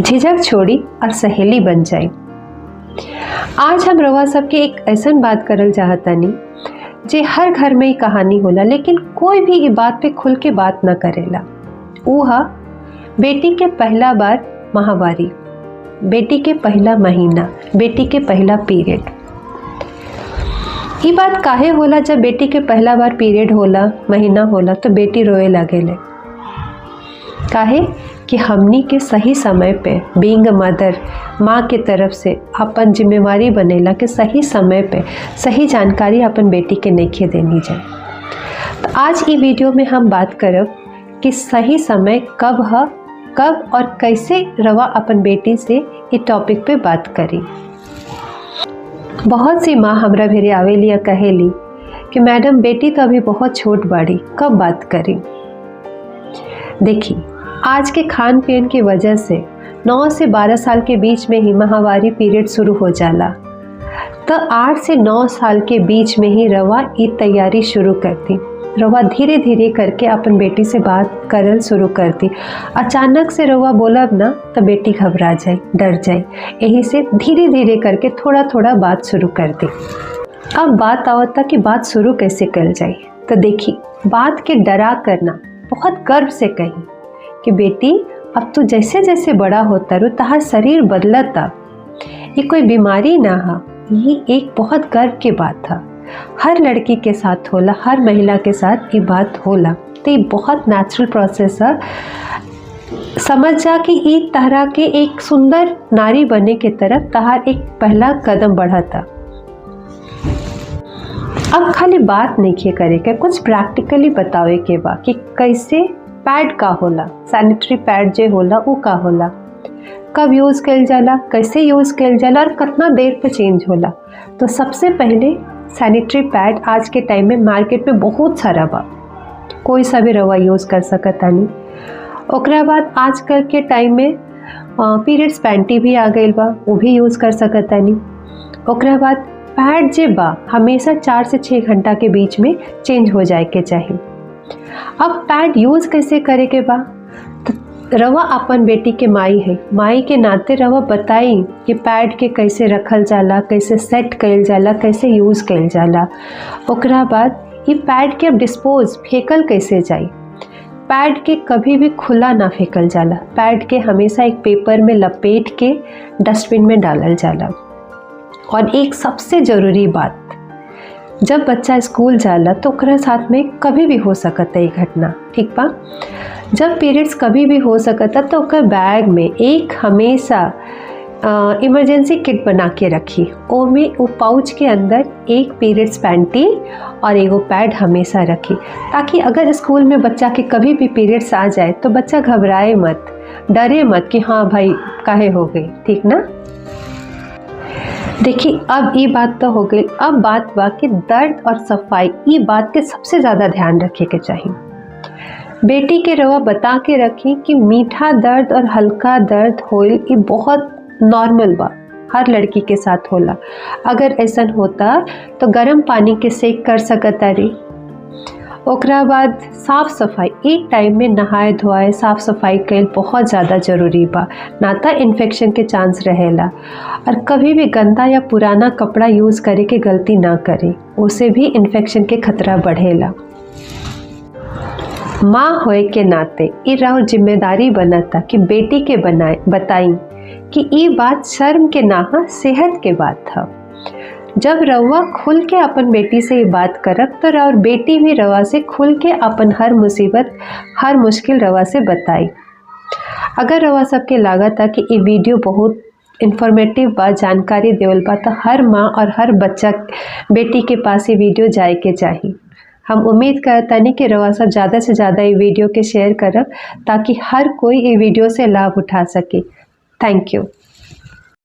झिझक छोड़ी और सहेली बन जाए। आज हम रवा सबके एक ऐसन बात करल चाहतानी जे हर घर में ही कहानी होला, लेकिन कोई भी ई बात पे खुल के बात ना करेला। ऊ हा बेटी के पहला बार माहवारी, बेटी के पहला महीना, बेटी के पहला पीरियड। ये बात काहे होला? जब बेटी के पहला बार पीरियड होला, महीना होला, तो बेटी रोए लगेले। काहे कि हमनी के सही समय पे बीइंग अ मदर, माँ के तरफ से अपन जिम्मेवारी बनेला कि सही समय पे सही जानकारी अपन बेटी के नइखे देनी जाए। तो आज ई वीडियो में हम बात करब कि सही समय कब है, कब और कैसे रवा अपन बेटी से इस टॉपिक पे बात करी। बहुत सी माँ हमरा भेरे आवेली या कहेली कि मैडम बेटी तो अभी बहुत छोट बाड़ी, कब बात करी। देखी, आज के खान पीन की वजह से 9 से 12 साल के बीच में ही माहवारी पीरियड शुरू हो जाला। तो 8 से 9 साल के बीच में ही रवा ई तैयारी शुरू करती। रवा धीरे धीरे करके अपन बेटी से बात करल शुरू करती। अचानक से रवा बोलब ना तो बेटी घबरा जाए, डर जाए। यही से धीरे धीरे करके थोड़ा थोड़ा बात शुरू करती। अब बात आवता कि बात शुरू कैसे कर जाए। तो देखी, बात के डरा करना, बहुत गर्व से कही कि बेटी अब तू जैसे जैसे बड़ा होता रू तहार शरीर बदलता। ये कोई बीमारी ना हा, ये एक बहुत गर्व की बात था। हर लड़की के साथ होला, हर महिला के साथ ये बात होला। तो ये बहुत नेचुरल प्रोसेस है। समझ जा कि ये तरह के एक सुंदर नारी बनने के तरफ तहार एक पहला कदम बढ़ा था। अब खाली बात नहीं करे के, कुछ प्रैक्टिकली बतावे के बा कि कैसे पैड का होला, सैनिटरी पैड जे होला वो का होला, कब यूज़ कल जाला, कैसे यूज़ कल जाला और कितना देर पे चेंज होला। तो सबसे पहले सैनिटरी पैड आज के टाइम में मार्केट में बहुत सारा बा, कोई सा भी रवा यूज़ कर सकता नहीं। ओकरा बाद आजकल के टाइम में पीरियड्स पैंटी भी आ गई बा, वो भी यूज़ कर सकता नहीं। ओकरा बाद पैड जे बा हमेशा 4 से 6 घंटा के बीच में चेंज हो जाए के चाहिए। अब पैड यूज़ कैसे करे के बा? तो रवा अपन बेटी के माई है, माई के नाते रवा बताई कि पैड के कैसे रखल जाला, कैसे सेट कइल जाला, कैसे यूज़ कइल जाला। ओकरा बाद ये पैड के अब डिस्पोज फेंकल कैसे जाए। पैड के कभी भी खुला ना फेंकल जाला, पैड के हमेशा एक पेपर में लपेट के डस्टबिन में डालल जाला। और एक सबसे ज़रूरी बात, जब बच्चा स्कूल जाला तो ओकरा साथ में कभी भी हो सकता है घटना, ठीक बा। जब पीरियड्स कभी भी हो सकता तो ओकर बैग में एक हमेशा इमरजेंसी किट बना के रखी। ओ में वो पाउच के अंदर एक पीरियड्स पैंटी और एगो पैड हमेशा रखी, ताकि अगर स्कूल में बच्चा के कभी भी पीरियड्स आ जाए तो बच्चा घबराए मत, डरे मत कि हाँ भाई काहे हो गई, ठीक ना। देखिए, अब ये बात तो हो गई। अब बात बा कि दर्द और सफाई, ये बात के सबसे ज़्यादा ध्यान रखे के चाहिए। बेटी के रवा बता के रखी कि मीठा दर्द और हल्का दर्द होल ये बहुत नॉर्मल बा, हर लड़की के साथ होला। अगर ऐसा होता तो गर्म पानी के सेक कर सकता रही। ओकरा बाद साफ़ सफाई, एक टाइम में नहाए धोआए साफ़ सफाई कईल बहुत ज़्यादा ज़रूरी बा, ना तो इन्फेक्शन के चांस रहेला। और कभी भी गंदा या पुराना कपड़ा यूज़ करे के गलती ना करें, उससे भी इन्फेक्शन के खतरा बढ़ेला। माँ होए के नाते ये राउर जिम्मेदारी बनता कि बेटी के बताई कि ये बात शर्म के ना, सेहत के बात था। जब रवा खुल के अपन बेटी से ये बात करब तो और बेटी भी रवा से खुल के अपन हर मुसीबत, हर मुश्किल रवा से बताई। अगर रवा सबके लागत है कि ये वीडियो बहुत इन्फॉर्मेटिव बा, जानकारी देवल बा, तो हर माँ और हर बच्चा बेटी के पास ये वीडियो जाए के चाहिए। हम उम्मीद करता नहीं कि रवा सब ज़्यादा से ज़्यादा ये वीडियो के शेयर करब, ताकि हर कोई ये वीडियो से लाभ उठा सके। Thank you.